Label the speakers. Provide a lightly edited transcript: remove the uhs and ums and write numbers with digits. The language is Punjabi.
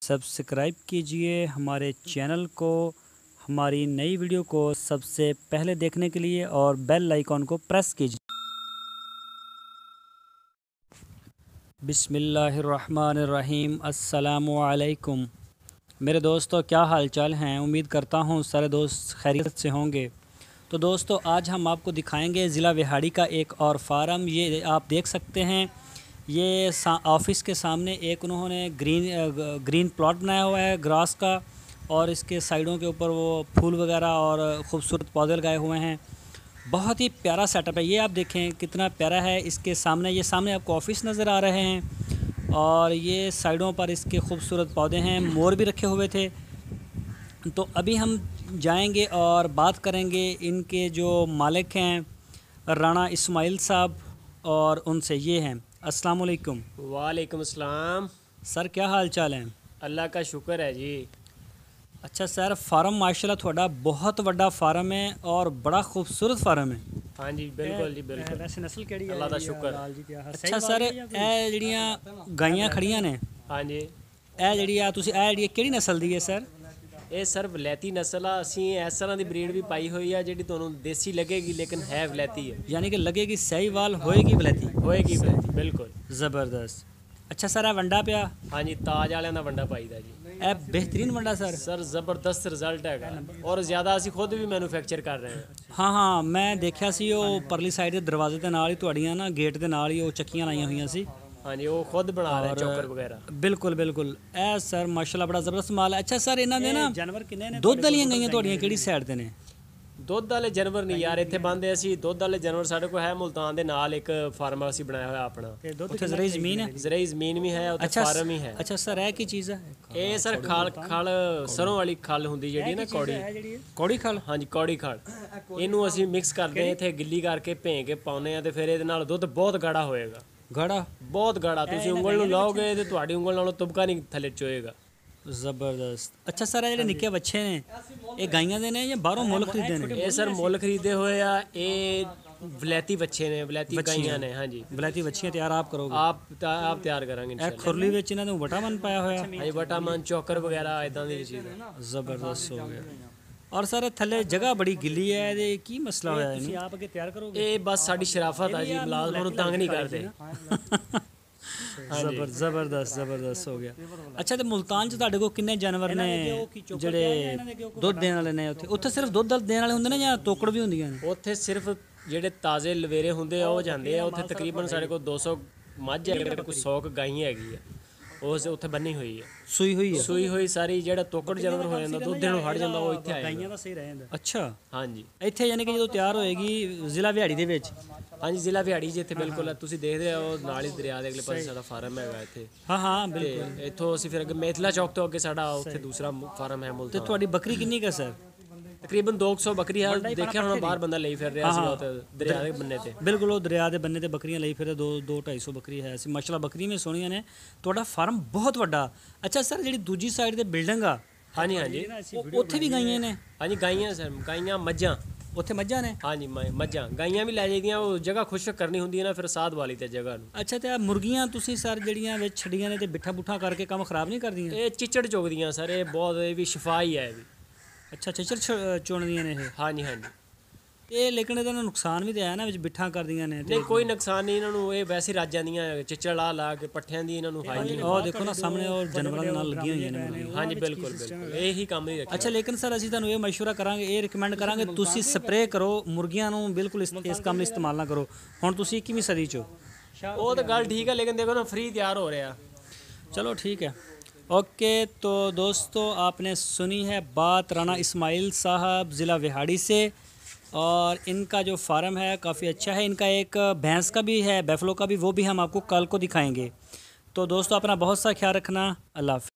Speaker 1: सब्सक्राइब कीजिए हमारे चैनल को, हमारी नई वीडियो को सबसे पहले देखने के लिए और बेल आइकॉन को प्रेस कीजिए। बिस्मिल्लाहिर्रहमानिर्रहीम। अस्सलामु अलैकुम मेरे दोस्तों, क्या हाल चाल हैं। उम्मीद करता हूँ सारे दोस्त खैरियत से होंगे। तो दोस्तों, आज हम आपको दिखाएंगे ज़िला विहाड़ी का एक और फार्म। ये आप देख सकते हैं, ये ऑफिस के सामने एक उन्होंने ग्रीन प्लॉट बनाया हुआ है ग्रास का, और इसके साइडों के ऊपर वो फूल वगैरह और ख़ूबसूरत पौधे लगाए हुए हैं। बहुत ही प्यारा सेटअप है। ये आप देखें कितना प्यारा है। इसके सामने सामने आपको ऑफिस नज़र आ रहे हैं और ये साइडों पर इसके खूबसूरत पौधे हैं। मोर भी रखे हुए थे। तो अभी हम जाएंगे और बात करेंगे इनके जो मालिक हैं राणा इस्माइल साहब, और उनसे। ये हैं। अस्सलाम वालेकुम।
Speaker 2: वालेकुम अस्सलाम।
Speaker 1: सर, क्या हाल चाल है।
Speaker 2: अल्लाह का शुक्र है जी।
Speaker 1: अच्छा सर, फार्म माशाल्लाह थोड़ा बहुत बड़ा फार्म है और बड़ा खूबसूरत फार्म है।
Speaker 2: हाँ जी, बिल्कुल जी, बिल्कुल।
Speaker 1: वैसे नस्ल केड़ी है?
Speaker 2: अल्लाह का शुक्र।
Speaker 1: अच्छा सर, ਇਹ ਜਿਹੜੀਆਂ ਗਾਈਆਂ ਖੜੀਆਂ ਨੇ,
Speaker 2: हाँ जी,
Speaker 1: ਇਹ ਜਿਹੜੀ ਆ ਤੁਸੀਂ ਇਹ ਜਿਹੜੀ ਕਿਹੜੀ ਨਸਲ ਦੀ ਹੈ ਸਰ?
Speaker 2: ਇਹ ਸਰ ਵਲੈਤੀ ਨਸਲ ਆ। ਅਸੀਂ ਇਸ ਤਰ੍ਹਾਂ ਦੀ ਬਰੀਡ ਵੀ ਪਾਈ ਹੋਈ ਆ ਜਿਹੜੀ ਤੁਹਾਨੂੰ ਦੇਸੀ ਲੱਗੇਗੀ ਲੇਕਿਨ ਹੈ ਵਲੈਤੀ ਹੈ।
Speaker 1: यानी कि लगेगी सहीवाल, होएगी वलैती।
Speaker 2: ਹੋਏਗੀ ਵਲੈਤੀ, ਬਿਲਕੁਲ
Speaker 1: ज़बरदस्त। अच्छा सर, ਇਹ ਵੰਡਾ ਪਿਆ,
Speaker 2: हाँ जी, ਤਾਜ ਵਾਲਿਆਂ ਦਾ ਵੰਡਾ ਪਾਈਦਾ ਜੀ।
Speaker 1: ਇਹ ਬਿਹਤਰੀਨ ਵੰਡਾ ਸਰ।
Speaker 2: ਸਰ ਜ਼ਬਰਦਸਤ ਰਿਜ਼ਲਟ ਹੈਗਾ ਔਰ ਜ਼ਿਆਦਾ ਅਸੀਂ ਖੁਦ ਵੀ ਮੈਨੂਫੈਕਚਰ ਕਰ ਰਹੇ ਹਾਂ।
Speaker 1: ਹਾਂ, ਮੈਂ ਦੇਖਿਆ ਸੀ ਉਹ ਪਰਲੀ ਸਾਈਡ ਦੇ ਦਰਵਾਜ਼ੇ ਦੇ ਨਾਲ ਹੀ ਤੁਹਾਡੀਆਂ ਨਾ ਗੇਟ ਦੇ ਨਾਲ ਹੀ ਉਹ ਚੱਕੀਆਂ ਲਾਈਆਂ ਹੋਈਆਂ ਸੀ।
Speaker 2: हाँ जी, वो खुद बना रहे हैं चोकर वगैरह।
Speaker 1: ਬਿਲਕੁਲ ਬਿਲकुल। ਇਹ ਸਰ ਮਾਸ਼ਾਅੱਲਾ ਬੜਾ ਜ਼ਬਰਦਸਤ ਮਾਲ ਹੈ। ਅੱਛਾ ਸਰ, ਇਹਨਾਂ ਦੇ ਨਾ ਜਾਨਵਰ ਕਿੰਨੇ ਨੇ? ਦੁੱਧ ਵਾਲੀਆਂ ਗਾਈਆਂ ਤੁਹਾਡੀਆਂ ਕਿਹੜੀ ਸਾਈਡ ਤੇ ਨੇ?
Speaker 2: ਦੁੱਧ ਵਾਲੇ ਜਾਨਵਰ ਨਹੀਂ ਯਾਰ ਇੱਥੇ ਬੰਦੇ ਅਸੀਂ। ਦੁੱਧ ਵਾਲੇ ਜਾਨਵਰ ਸਾਡੇ ਕੋਲ ਹੈ ਮੁਲਤਾਨ ਦੇ ਨਾਲ ਇੱਕ ਫਾਰਮ ਅਸੀਂ ਬਣਾਇਆ ਹੋਇਆ ਆਪਣਾ।
Speaker 1: ਉੱਥੇ ਜ਼ਰਾਈ ਜ਼ਮੀਨ ਹੈ?
Speaker 2: ਜ਼ਰਾਈ ਜ਼ਮੀਨ ਵੀ ਹੈ, ਉੱਥੇ ਫਾਰਮ ਵੀ ਹੈ।
Speaker 1: ਅੱਛਾ ਸਰ, ਇਹ ਕੀ ਚੀਜ਼ ਹੈ?
Speaker 2: ਇਹ ਸਰ ਖਲ ਸਰੋਂ ਵਾਲੀ ਖਲ ਹੁੰਦੀ ਜਿਹੜੀ ਨਾ, ਕੌੜੀ
Speaker 1: ਕੌੜੀ ਖਲ।
Speaker 2: ਹਾਂਜੀ, ਕੌੜੀ ਖਲ। ਇਹਨੂੰ ਅਸੀਂ ਮਿਕਸ ਕਰਦੇ ਹਾਂ ਇੱਥੇ, ਗਿੱਲੀ ਕਰਕੇ ਭੇਂ ਕੇ ਪਾਉਂਦੇ ਆ ਤੇ ਫਿਰ ਇਹਦੇ ਨਾਲ ਦੁੱਧ ਬਹੁਤ ਗਾੜਾ ਹੋਏਗਾ।
Speaker 1: ਗਾੜਾ?
Speaker 2: ਬਹੁਤ ਗਾੜਾ। ਤੁਸੀਂ ਉਂਗਲ ਨੂੰ ਲਾਓਗੇ ਤੇ ਤੁਹਾਡੀ ਉਂਗਲ ਨਾਲੋਂ ਤੁਬਕਾ ਨਹੀਂ ਥੱਲੇ ਚੋਏਗਾ।
Speaker 1: ਜ਼ਬਰਦਸਤ। ਅੱਛਾ ਸਰ, ਇਹ ਜਿਹੜੇ ਨਿੱਕੇ ਬੱਚੇ ਨੇ ਇਹ ਗਾਈਆਂ ਦੇ ਨੇ ਜਾਂ ਬਾਹਰੋਂ ਮੁੱਲ ਖਰੀਦੇ ਨੇ?
Speaker 2: ਇਹ ਸਰ ਮੁੱਲ ਖਰੀਦੇ ਹੋਏ ਆ। ਇਹ ਵਲੈਤੀ ਬੱਚੇ ਨੇ, ਵਲੈਤੀ ਗਾਈਆਂ ਨੇ। ਹਾਂਜੀ,
Speaker 1: ਵਲੈਤੀ ਬੱਚੀਆਂ ਤਿਆਰ ਆਪ ਕਰੋਗੇ?
Speaker 2: ਆਪ ਤਿਆਰ ਕਰਾਂਗੇ
Speaker 1: ਇਹ
Speaker 2: ਇਨਸ਼ਾਅੱਲਾ।
Speaker 1: ਖੁਰਲੀ ਵਿੱਚ ਇਹਨਾਂ ਨੂੰ ਵਟਾਮਨ ਪਾਇਆ ਹੋਇਆ?
Speaker 2: ਹਾਂਜੀ, ਵਟਾਮਨ, ਚੋਕਰ ਵਗੈਰਾ ਇਦਾਂ ਦੀ ਚੀਜ਼ ਹੈ।
Speaker 1: ਜ਼ਬਰਦਸਤ ਹੋ ਗਿਆ। ਔਰ ਸਰ, ਥੱਲੇ ਜਗ੍ਹਾ ਬੜੀ ਗਿੱਲੀ ਹੈ, ਇਹਦੇ ਕੀ ਮਸਲਾ ਹੋਇਆ? ਤੁਸੀਂ ਆਪ ਅੱਗੇ ਤਿਆਰ ਕਰੋਗੇ?
Speaker 2: ਇਹ ਬਸ ਸਾਡੀ ਸ਼ਰਾਫਤ ਆ ਜੀ, ਮੁਲਾਜ਼ਮਾਂ ਨੂੰ ਤੰਗ ਨਹੀਂ ਕਰਦੇ।
Speaker 1: ਜ਼ਬਰਦਸਤ ਹੋ ਗਿਆ। ਅੱਛਾ, ਤੇ ਮੁਲਤਾਨ 'ਚ ਤੁਹਾਡੇ ਕੋਲ ਕਿੰਨੇ ਜਾਨਵਰ ਨੇ ਜਿਹੜੇ ਦੁੱਧ ਦੇਣ ਵਾਲੇ ਨੇ? ਉੱਥੇ ਸਿਰਫ ਦੁੱਧ ਦੇਣ ਵਾਲੇ ਹੁੰਦੇ ਨੇ ਜਾਂ ਤੋਕੜ ਵੀ ਹੁੰਦੀਆਂ ਨੇ?
Speaker 2: ਉੱਥੇ ਸਿਰਫ ਜਿਹੜੇ ਤਾਜ਼ੇ ਲਵੇਰੇ ਹੁੰਦੇ ਆ ਉਹ ਜਾਂਦੇ ਆ। ਉੱਥੇ ਤਕਰੀਬਨ ਸਾਡੇ ਕੋਲ 200 ਮੱਝ ਹੈ, ਕੋਈ 100 ਗਾਈਆਂ ਹੈਗੀ ਆ। ਉਹ ਉੱਥੇ ਬੰਨੀ ਹੋਈ ਹੈ,
Speaker 1: ਸੂਈ ਹੋਈ ਹੈ?
Speaker 2: ਸੂਈ ਹੋਈ ਸਾਰੀ। ਜਿਹੜਾ ਤੋਕੜ ਜਾਨਵਰ ਹੋ ਜਾਂਦਾ, ਦੁੱਧ ਦੇਣੋਂ ਹਟ ਜਾਂਦਾ, ਉਹ ਇੱਥੇ ਆਏਗਾ।
Speaker 1: ਗਾਈਆਂ ਦਾ ਸਹੀ ਰਹਿ ਜਾਂਦਾ। ਅੱਛਾ,
Speaker 2: ਹਾਂਜੀ।
Speaker 1: ਇੱਥੇ ਯਾਨੀ ਕਿ ਜਦੋਂ ਤਿਆਰ ਹੋਏਗੀ ਜ਼ਿਲ੍ਹਾ ਵਿਹਾੜੀ ਦੇ ਵਿੱਚ?
Speaker 2: ਹਾਂਜੀ, ਜ਼ਿਲ੍ਹਾ ਵਿਹਾੜੀ ਜਿੱਥੇ ਬਿਲਕੁਲ ਤੁਸੀਂ ਦੇਖਦੇ ਹੋ ਨਾਲ ਹੀ ਦਰਿਆ ਦੇ ਅਗਲੇ ਪਾਸੇ ਸਾਡਾ ਫਾਰਮ ਹੈਗਾ ਇੱਥੇ।
Speaker 1: ਹਾਂ ਬਿਲਕੁਲ।
Speaker 2: ਇੱਥੋਂ ਅਸੀਂ ਫਿਰ ਅੱਗੇ ਮੇਥਲਾ ਚੌਕ ਤੋਂ ਅੱਗੇ ਸਾਡਾ ਉੱਥੇ ਦੂਸਰਾ ਫਾਰਮ ਹੈ ਮੁਲਤਾਨ।
Speaker 1: ਤੇ ਤੁਹਾਡੀ ਬੱਕਰੀ ਕਿੰਨੀ ਕੁ ਸਰ?
Speaker 2: ਤਕਰੀਬਨ 200 ਬੱਕਰੀ ਹੈ। ਦੇਖਿਆ ਹੋਣਾ ਬਾਹਰ ਬੰਦਾ ਲਈ ਫਿਰ ਰਿਹਾ ਸੀ ਉੱਥੇ ਦਰਿਆ ਦੇ ਬੰਨੇ ਤੇ।
Speaker 1: ਬਿਲਕੁਲ, ਉਹ ਦਰਿਆ ਦੇ ਬੰਨੇ ਤੇ ਬੱਕਰੀਆਂ ਲਈ ਫਿਰਦੇ। 200-250 ਬੱਕਰੀ ਹੈ ਸੀ। ਮਾਸ਼ਾਅੱਲਾ ਬੱਕਰੀਆਂ ਵੀ ਸੋਹਣੀਆਂ ਨੇ। ਤੁਹਾਡਾ ਫਾਰਮ ਬਹੁਤ ਵੱਡਾ। ਅੱਛਾ ਸਰ, ਜਿਹੜੀ ਦੂਜੀ ਸਾਈਡ ਤੇ ਬਿਲਡਿੰਗ ਆ,
Speaker 2: ਹਾਂਜੀ ਹਾਂਜੀ,
Speaker 1: ਉੱਥੇ ਵੀ ਗਾਈਆਂ ਨੇ?
Speaker 2: ਹਾਂਜੀ, ਗਾਈਆਂ ਸਰ, ਗਾਈਆਂ ਮੱਝਾਂ।
Speaker 1: ਉੱਥੇ ਮੱਝਾਂ ਨੇ?
Speaker 2: ਹਾਂਜੀ, ਮੱਝਾਂ ਗਾਈਆਂ ਵੀ ਲੈ ਜਾਈਦੀਆਂ। ਉਹ ਜਗ੍ਹਾ ਖੁਸ਼ਕ ਕਰਨੀ ਹੁੰਦੀ ਹੈ ਨਾ ਫਿਰ ਸਾਧ ਵਾਲੀ ਤੇ ਜਗ੍ਹਾ ਨੂੰ।
Speaker 1: ਅੱਛਾ, ਤੇ ਆ ਮੁਰਗੀਆਂ ਤੁਸੀਂ ਸਰ ਜਿਹੜੀਆਂ ਵਿੱਚ ਛੱਡੀਆਂ ਨੇ ਤੇ ਬਿੱਠਾ ਬੁੱਠਾ ਕਰਕੇ ਕੰਮ ਖਰਾਬ ਨਹੀਂ ਕਰਦੀਆਂ?
Speaker 2: ਇਹ ਚਿੱਚੜ ਚੁਗਦੀਆਂ ਸਰ। ਇਹ ਬਹੁਤ, ਇਹ ਵੀ ਸ਼ਿਫਾ ਹੀ ਹੈ ਇਹ ਵੀ।
Speaker 1: ਅੱਛਾ, ਚਿੱਚੜ ਚੁਣਦੀਆਂ ਨੇ ਇਹ?
Speaker 2: ਹਾਂਜੀ ਹਾਂਜੀ।
Speaker 1: ਇਹ ਲੇਕਿਨ ਇਹਦਾ ਨੁਕਸਾਨ ਵੀ ਤਾਂ ਹੈ ਨਾ, ਵਿੱਚ ਬਿੱਠਾਂ ਕਰਦੀਆਂ ਨੇ?
Speaker 2: ਨਹੀਂ, ਕੋਈ ਨੁਕਸਾਨ ਨਹੀਂ ਇਹਨਾਂ ਨੂੰ। ਇਹ ਵੈਸੇ ਰੱਜ ਜਾਂਦੀਆਂ ਚਿੱਚੜ ਲਾ ਕੇ ਪੱਠਿਆਂ ਦੀ ਇਹਨਾਂ ਨੂੰ ਹਾਈ।
Speaker 1: ਉਹ ਦੇਖੋ ਨਾ ਸਾਹਮਣੇ, ਉਹ ਜਾਨਵਰਾਂ ਦੇ ਨਾਲ ਲੱਗੀਆਂ ਹੋਈਆਂ ਨੇ।
Speaker 2: ਹਾਂਜੀ, ਬਿਲਕੁਲ ਬਿਲਕੁਲ, ਇਹੀ ਕੰਮ ਨਹੀਂ ਰੱਖਿਆ।
Speaker 1: ਅੱਛਾ, ਲੇਕਿਨ ਸਰ ਅਸੀਂ ਤੁਹਾਨੂੰ ਇਹ ਮਸ਼ਵਰਾ ਕਰਾਂਗੇ, ਇਹ ਰਿਕਮੈਂਡ ਕਰਾਂਗੇ, ਤੁਸੀਂ ਸਪਰੇਅ ਕਰੋ ਮੁਰਗੀਆਂ ਨੂੰ। ਬਿਲਕੁਲ ਇਸ ਕੰਮ ਲਈ ਇਸਤੇਮਾਲ ਨਾ ਕਰੋ। ਹੁਣ ਤੁਸੀਂ 21ਵੀਂ ਸਦੀ 'ਚ ਹੋ।
Speaker 2: ਉਹ ਤਾਂ ਗੱਲ ਠੀਕ ਹੈ, ਲੇਕਿन देखो ना फ्री तैयार हो रहा।
Speaker 1: चलो ठीक है, ओके। तो दोस्तों, आपने सुनी है बात राणा इस्माइल साहब ज़िला विहाड़ी से, और इनका जो फार्म है काफ़ी अच्छा है। इनका एक भैंस का भी है, बैफलो का भी, वो भी हम आपको कल को दिखाएंगे। तो दोस्तों, अपना बहुत सा ख्याल रखना। अल्लाह हाफ़िज़।